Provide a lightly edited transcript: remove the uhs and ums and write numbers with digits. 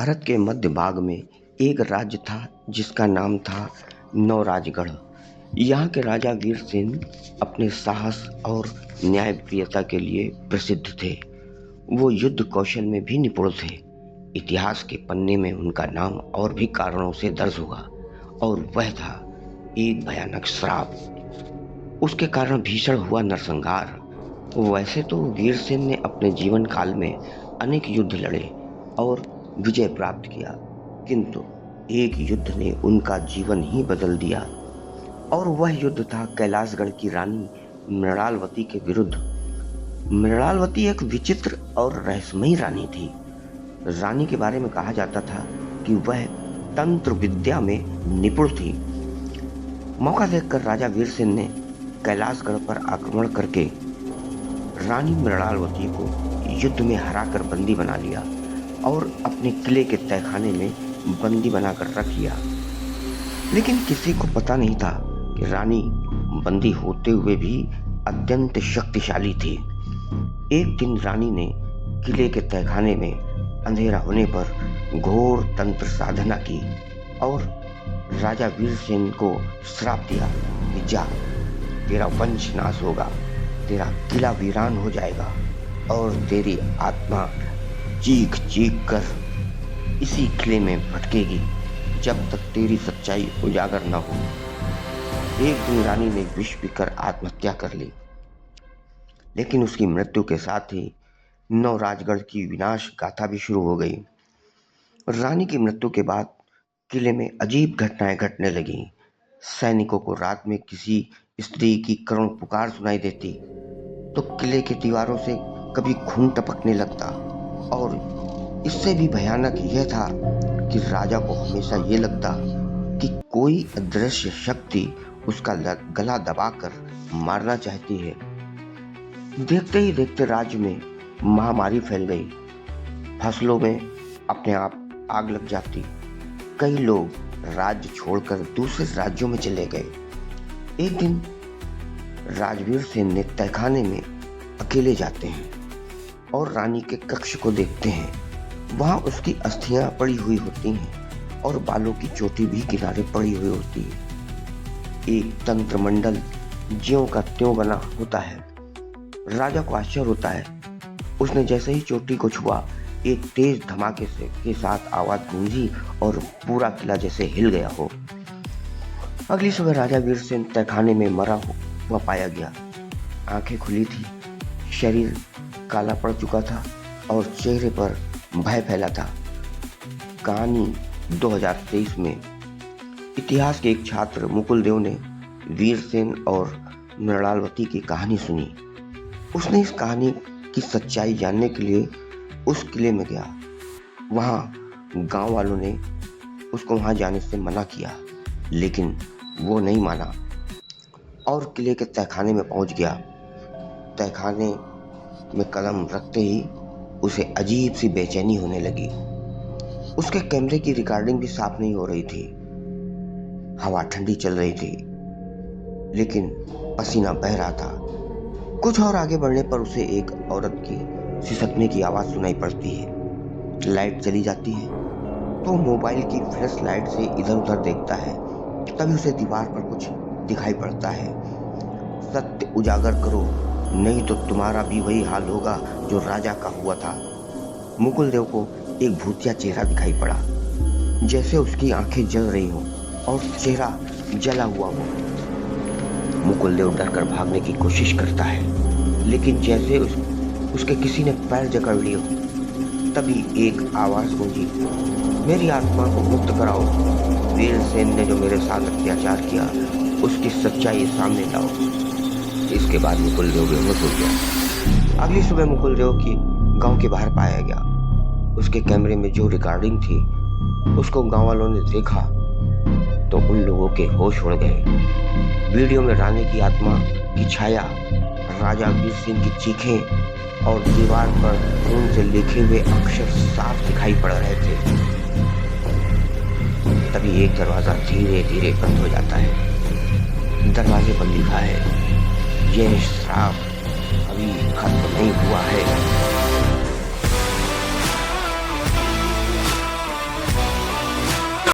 भारत के मध्य भाग में एक राज्य था जिसका नाम था नौराजगढ़। यहाँ के राजा वीरसेन अपने साहस और न्यायप्रियता के लिए प्रसिद्ध थे। वो युद्ध कौशल में भी निपुण थे। इतिहास के पन्ने में उनका नाम और भी कारणों से दर्ज हुआ और वह था एक भयानक श्राप। उसके कारण भीषण हुआ नरसंहार। वैसे तो वीरसेन ने अपने जीवन काल में अनेक युद्ध लड़े और विजय प्राप्त किया, किंतु एक युद्ध ने उनका जीवन ही बदल दिया और वह युद्ध था कैलाशगढ़ की रानी मृणालवती के विरुद्ध। मृणालवती एक विचित्र और रहस्यमयी रानी थी। रानी के बारे में कहा जाता था कि वह तंत्र विद्या में निपुण थी। मौका देखकर राजा वीरसेन ने कैलाशगढ़ पर आक्रमण करके रानी मृणालवती को युद्ध में हराकर बंदी बना लिया और अपने किले के तहखाने में बंदी बनाकर रख लिया। लेकिन किसी को पता नहीं था कि रानी बंदी होते हुए भी अत्यंत शक्तिशाली थी। एक दिन रानी ने किले के तहखाने में अंधेरा होने पर घोर तंत्र साधना की और राजा वीरसेन को श्राप दिया कि जा, तेरा वंश नाश होगा, तेरा किला वीरान हो जाएगा और तेरी आत्मा चीख चीख कर इसी किले में भटकेगी जब तक तेरी सच्चाई उजागर न हो। एक दिन रानी ने विष पीकर आत्महत्या कर ली, लेकिन उसकी मृत्यु के साथ ही नौराजगढ़ की विनाश गाथा भी शुरू हो गई। रानी की मृत्यु के बाद किले में अजीब घटनाएं घटने लगी। सैनिकों को रात में किसी स्त्री की करुण पुकार सुनाई देती तो किले की दीवारों से कभी खून टपकने लगता, और इससे भी भयानक यह था कि राजा को हमेशा ये लगता कि कोई अदृश्य शक्ति उसका गला दबाकर मारना चाहती है। देखते ही देखते राज्य में महामारी फैल गई। फसलों में अपने आप आग लग जाती। कई लोग राज्य छोड़कर दूसरे राज्यों में चले गए। एक दिन राजवीर सेन ने तहखाने में अकेले जाते हैं और रानी के कक्ष को देखते हैं। वहां उसकी अस्थियां पड़ी हुई होती हैं और बालों की चोटी भी किनारे पड़ी हुई होती है। एक तंत्र मंडल ज्यों का त्यों बना होता है। राजा को आश्चर्य होता है। उसने जैसे ही चोटी को छुआ, एक तेज धमाके के साथ आवाज गूंजी और पूरा किला जैसे हिल गया हो। अगली सुबह राजा वीरसेन तहखाने में मरा हुआ पाया गया। आंखें खुली थी, शरीर काला पड़ चुका था और चेहरे पर भय फैला था। कहानी 2023 में इतिहास के एक छात्र मुकुल देव ने वीरसेन और मृणालवती की कहानी सुनी। उसने इस कहानी की सच्चाई जानने के लिए उस किले में गया। वहां गांव वालों ने उसको वहां जाने से मना किया, लेकिन वो नहीं माना और किले के तहखाने में पहुंच गया। तहखाने में कदम रखते ही उसे अजीब सी बेचैनी होने लगी। उसके कैमरे की रिकॉर्डिंग भी साफ नहीं हो रही थी। हवा ठंडी चल रही थी, लेकिन पसीना बह रहा था। कुछ और आगे बढ़ने पर उसे एक औरत की सिसकने की आवाज सुनाई पड़ती है। लाइट चली जाती है तो मोबाइल की फ्लैश लाइट से इधर उधर देखता है। तभी उसे दीवार पर कुछ दिखाई पड़ता है। सत्य उजागर करो, नहीं तो तुम्हारा भी वही हाल होगा जो राजा का हुआ था। मुकुल देव को एक भूतिया चेहरा दिखाई पड़ा, जैसे उसकी आंखें जल रही हो और चेहरा जला हुआ हो। मुकुल देव डरकर भागने की कोशिश करता है, लेकिन जैसे उसके किसी ने पैर जकड़ लिए हो, तभी एक आवाज गूंजी, मेरी आत्मा को मुक्त कराओ। वीरसेन ने जो मेरे साथ अत्याचार किया उसकी सच्चाई सामने लाओ। इसके बाद मुकुल देव बेहोश हो गया। अगली सुबह मुकुल देव की गांव के बाहर पाया गया। उसके कैमरे में जो रिकॉर्डिंग थी उसको गांव वालों ने देखा तो उन लोगों के होश उड़ गए। वीडियो में रानी की आत्मा की छाया, राजा वीरसेन की चीखें और दीवार पर खून से लिखे हुए अक्षर साफ दिखाई पड़ रहे थे। तभी एक दरवाजा धीरे धीरे बंद हो जाता है। दरवाजे पर लिखा है, यह श्राप अभी खत्म नहीं हुआ है।